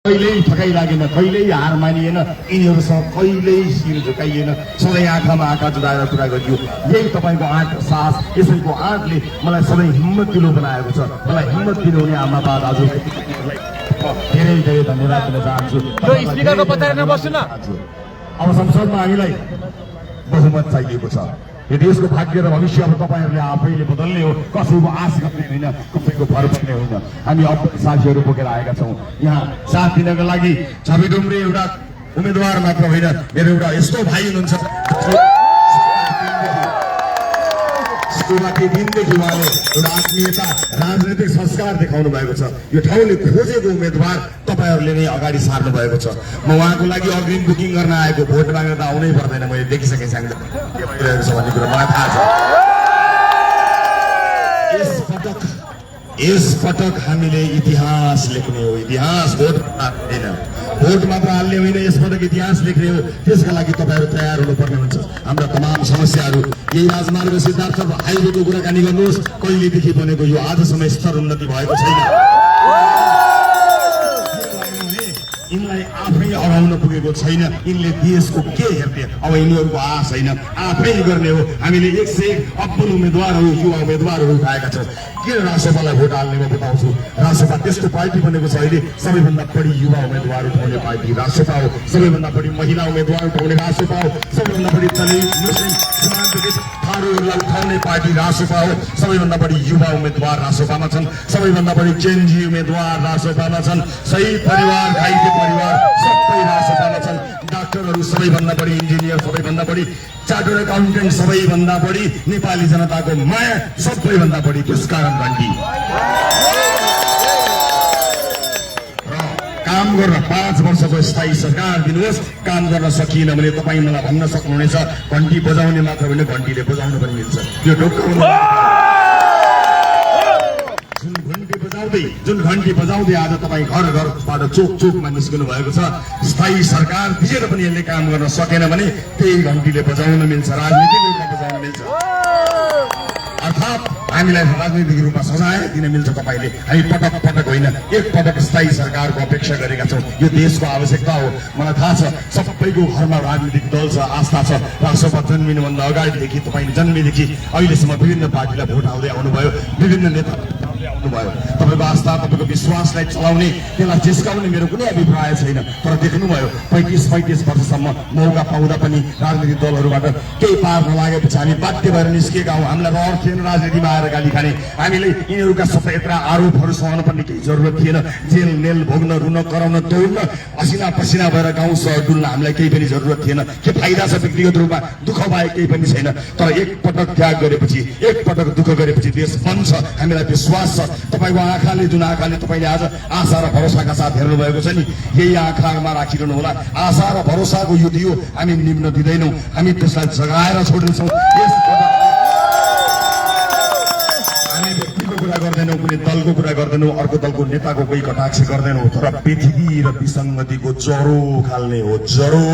कहिल्यै ठकाइ लागेन, कहिल्यै हार मानिएन, यिनीहरूसँग कहिल्यै शिर झुकाइएन, सधैँ आँखामा आँखा जुदाएर कुरा गरियो। यही तपाईँको आँट र साहस, यसैको आँटले मलाई सधैँ हिम्मत दिलो बनाएको छ। मलाई हिम्मत दिनुहुने आमा बा दाजुभाइ धेरै धेरै धन्यवाद दिन चाहन्छु। स्पिकरको पत्याएर नबस्नु न। अब संसदमा हामीलाई बहुमत चाहिएको छ। यो देशको भाग्य र भविष्य अब तपाईँहरूले आफैले बदल्ने हो। कसैको आश गर्ने होइन, कसैको भर पर्ने होइन। हामी अब साथीहरू बोकेर आएका छौँ यहाँ साथ दिनको लागि। छवि डुम्रे एउटा उम्मेदवार मात्र होइन, मेरो एउटा यस्तो भाइ हुनुहुन्छ सुरुवाती दिनदेखि उहाँले एउटा आत्मीयता, राजनैतिक संस्कार देखाउनु भएको छ। यो ठाउँले खोजेको उम्मेदवार तपाईँहरूले नै अगाडि सार्नु भएको छ। म उहाँको लागि अग्रिम बुकिङ गर्न आएको, भोट माग्न त आउनै पर्दैन, मैले देखिसकेँ सानो के भइरहेको छ भन्ने कुरो मलाई थाहा छ। यस पटक हामीले इतिहास लेख्ने हो। इतिहास भोट होइन, भोट मात्र हाल्ने होइन, यसपटक इतिहास लेख्ने हो। त्यसका लागि तपाईँहरू तयार हुनुपर्ने हुन्छ। हाम्रा तमाम समस्याहरू, यही राजमार्ग सिद्धार्थ हाइवेको कुराकानी गर्नुहोस्, कहिलेदेखि बनेको यो आजसम्म स्तर उन्नति भएको छैन। यिनलाई आफै अगाउन पुगेको छैन। यिनले देशको के हेर्ने, अब यिनीहरूको आश होइन, आफै गर्ने हो। हामीले 101 अब्बल उम्मेदवारहरू, युवा उम्मेदवारहरू उठाएका छौँ। किन राष्ट्रपालाई भोट हाल्ने म बताउँछु। राष्ट्रपा त्यस्तो पार्टी बनेको छ अहिले, सबैभन्दा बढी युवा उम्मेदवार उठाउने पार्टी राष्ट्रपा हो। सबैभन्दा बढी महिला उम्मेदवार उठाउने राष्ट्रपा हो। सबैभन्दा बढी दलित, मुस्लिम, सीमान्तकृत थारूहरूलाई उठाउने पार्टी राष्ट्रपा हो। सबैभन्दा बढी युवा उम्मेदवार राष्ट्रपामा छन्। सबैभन्दा बढी जेनजी उम्मेदवार राष्ट्रपामा छन्। शहीद परिवार, घाइते परिवार सबै राष्ट्रपामा छन्। डाक्टरहरू सबैभन्दा बढी, इन्जिनियर सबैभन्दा बढी, चार्टर्ड एकाउन्टेन्ट सबैभन्दा बढी, नेपाली जनताको माया सबैभन्दा बढी। त्यसकारण घन्टी काम गर्न 5 वर्षको स्थायी सरकार दिनुहोस्। काम गर्न सकिएन भने तपाईँ मलाई भन्न सक्नुहुनेछ, घन्टी बजाउने मात्र होइन, घन्टीले बजाउनु पनि मिल्छ। यो ढोक्काउनु जुन घन्टी बजाउँदै आज तपाईँ घर घरबाट चोक चोकमा निस्किनु भएको छ। स्थायी सरकार दिएर पनि यसले काम गर्न सकेन भने त्यही घन्टीले बजाउन मिल्छ, राजनीतिक रूपमा बजाउन मिल्छ। अर्थात् हामीलाई राजनीतिक रूपमा सजाय दिन मिल्छ तपाईँले। हामी पटक पटक होइन, एक पटक स्थायी सरकारको अपेक्षा गरेका छौँ। यो देशको आवश्यकता हो। मलाई थाहा छ सबैको घरमा राजनीतिक दल छ, आस्था छ। राष्ट्रपा जन्मिनुभन्दा अगाडिदेखि तपाईँले जन्मेदेखि अहिलेसम्म विभिन्न पार्टीलाई भोट हाल्दै आउनुभयो, विभिन्न नेता आउनुभयो। तपाईँको आस्था, तपाईँको विश्वासलाई चलाउने, त्यसलाई जिस्काउने मेरो कुनै अभिप्राय छैन। तर देख्नुभयो 35 वर्षसम्म मौका पाउँदा पनि राजनीतिक दलहरूबाट केही पार नलागेपछि हामी बाध्य भएर निस्किएका हौँ। हामीलाई रहर थिएन राजनीतिमा आएर गाली खाने। हामीले यिनीहरूका सत्यत्र आरोपहरू सहन पर्ने केही जरुरत थिएन। जेल मेल भोग्न, रुन, कराउन, दौड्न, पसिना पसिना भएर गाउँ सहर डुल्न हामीलाई केही पनि जरुरत थिएन। के फाइदा छ व्यक्तिगत रूपमा? दुःख बाहेक केही पनि छैन। तर एक पटक त्याग गरेपछि, एक पटक दुःख गरेपछि देश बन्छ। हामीलाई विश्वास छ तपाईँको आँखाले, जुन आँखाले तपाईँले आज आशा र भरोसाका साथ हेर्नु भएको छ नि, यही आँखामा राखिरहनु होला। आशा र भरोसाको यो दियो हामी निम्न दिँदैनौँ, हामी त्यसलाई जगाएर छोड्दैछौँ। हामी व्यक्तिको कुरा गर्दैनौँ, कुनै दलको कुरा गर्दैनौँ, अर्को दलको नेताको कोही कटाक्ष गर्दैनौँ। तर पृथ्वी र विसङ्गतिको जरो खाल्ने हो, जरो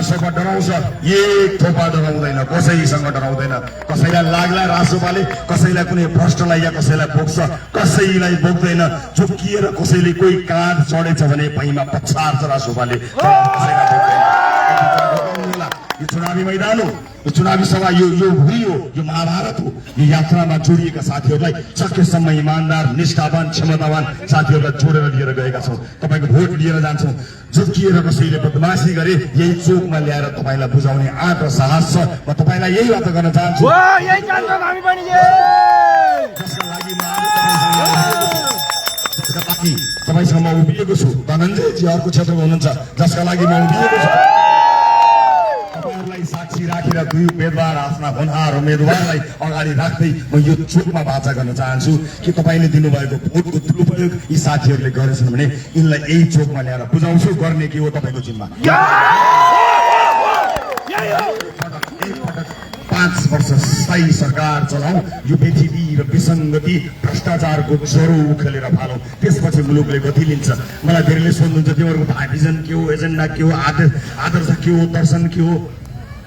राष्ट्रपा डराउँछ, एक थोपा डराउँदैन, कसैसँग डराउँदैन। कसैलाई लाग्ला राष्ट्रपाले कसैलाई कुनै भ्रष्टलाई या कसैलाई बोक्छ, कसैलाई बोक्दैन। झुक्किएर कसैले कोही काँध चढेछ भने भैँमा पछार्छ राष्ट्रपाले, कसैलाई बोक्दैन। यो चुनावी मैदान हो, यो चुनावी सभा, यो भूमि हो, यो महाभारत हो। यो यात्रामा जोडिएका साथीहरूलाई सकेसम्म इमान्दार, निष्ठावान, क्षमतावान साथीहरूलाई जोडेर लिएर गएका छौँ। तपाईँको भोट लिएर जान्छौँ। झुक्किएर कसैले बदमासी गरे यही चोकमा ल्याएर तपाईँलाई बुझाउने आँट र साहस छ। म तपाईँलाई यही बात गर्न चाहन्छु। तपाईँसँग म उभिएको छु। धनञ्जयजी अर्को क्षेत्रमा हुनुहुन्छ, जसका लागि म उभिएको छु। तपाईँहरूलाई साक्षी राखेर दुई उम्मेदवार, आफ्ना होनहार उम्मेदवारलाई अगाडि राख्दै म यो चोकमा वाचा गर्न चाहन्छु कि तपाईँले दिनुभएको भोटको दुरुपयोग यी साथीहरूले गरेछन् भने यिनलाई यही चोकमा ल्याएर बुझाउँछु। गर्ने के हो तपाईँको जिम्मा। 5 वर्ष स्थायी सरकार चलाऊ, यो पृथ्वी र विसङ्गति, भ्रष्टाचारको जरो उखेलेर फालौँ, त्यसपछि मुलुकले गति लिन्छ। मलाई धेरैले सोध्नुहुन्छ तिमीहरूको भिजन के हो, एजेन्डा के हो, आदर्श के हो, दर्शन के हो।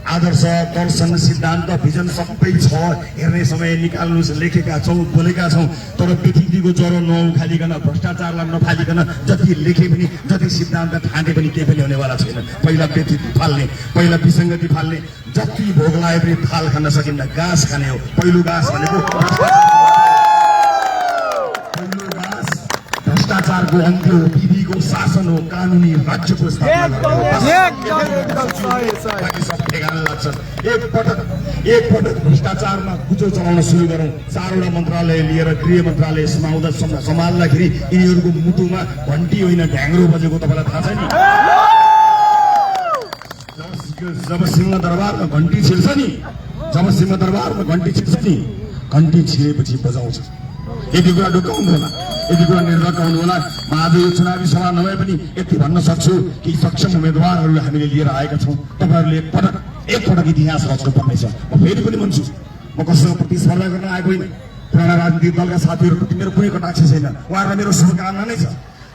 आदर्श दर्शन सिद्धान्त भिजन सबै छ हेर्ने समय निकाल्नुहोस् लेखेका छौँ बोलेका छौँ तर व्यक्तिको ज्वरो नउखालिकन भ्रष्टाचारलाई नफालिकन जति लेखे पनि जति सिद्धान्त ठाने पनि केही पनि हुनेवाला छैन पहिला व्यक्ति फाल्ने पहिला विसङ्गति फाल्ने जति भोग लाए पनि थाल खान सकिन्न घाँस खाने हो पहिलो घाँस भनेको भ्रष्टाचारको अन्त्य हो विधिको शासन हो कानुनी राज्यको स्थापना बाँकी सब ठेगाना लाग्छन् एकपटक भ्रष्टाचारमा कुचो चलाउन सुरु गरौँ चारवटा मन्त्रालय लिएर गृह मन्त्रालय सम्हाल्दाखेरि यिनीहरूको मुटुमा घन्टी होइन ढ्याङ्ग्रो बजेको तपाईँलाई थाहा छ नि जब सिंहदरबारमा घन्टी छिर्छ नि घन्टी छिरेपछि बजाउँछ यति कुरा ढुकाउनु होला यति कुरा निर्धकाउनु होला म आज यो चुनावी सभा नभए पनि यति भन्न सक्छु कि सक्षम उम्मेद्वारहरू हामीले लिएर आएका छौँ तपाईँहरूले एकपटक इतिहास रच्नु पर्नेछ म फेरि पनि भन्छु म कसैको प्रतिस्पर्धा गर्न आएको होइन पुराना राजनीतिक दलका साथीहरूप्रति मेरो कुनै कटाक्ष छैन उहाँहरूलाई मेरो शुभकामना नै छ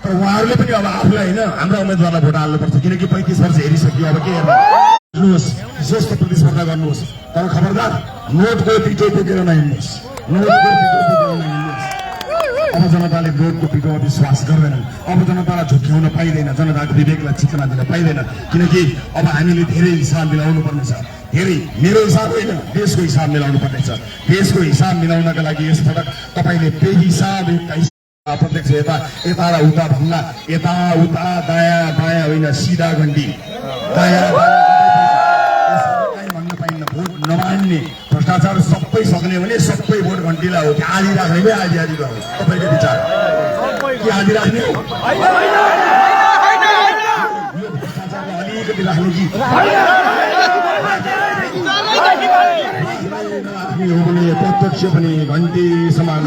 तर उहाँहरूले पनि अब आफूलाई होइन हाम्रा उम्मेद्वारलाई भोट हाल्नुपर्छ किनकि 35 वर्ष हेरिसक्यो अब के हेर्नुहोस् जस्तो प्रतिस्पर्धा गर्नुहोस् तर खबरदार नोटको पिठो बोकेर नहिँड्नुहोस् अब जनताले नोटको पिठोमा विश्वास गर्दैनन् अब जनतालाई झुक्क्याउन पाइँदैन जनताको विवेकलाई चितना दिन पाइँदैन किनकि अब हामीले धेरै हिसाब मिलाउनु पर्नेछ धेरै मेरो हिसाब होइन देशको हिसाब मिलाउनु पर्नेछ देशको हिसाब मिलाउनका लागि यसपटक तपाईँले बेहिसाब प्रत्यक्ष यता र उता भन्दा यता उता दायाँ बायाँ होइन सिधा घन्टी दायाँ भन्न पाइन्न भोट नमान्ने भ्रष्टाचार सबै सक्ने भने सबै भोट घन्टीलाई हो आधी राख्ने भए आधी गर्नु तपाईँको विचार के आधी राख्ने हो यो भ्रष्टाचारलाई अलिकति राख्ने कि हो भने प्रत्यक्ष पनि घन्टी समान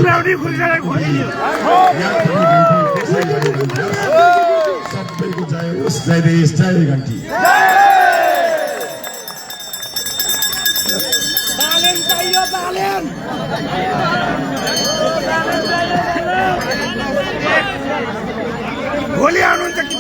सबैको जय होस् जय देश जय घन्टी भोलि आउनुहुन्छ कि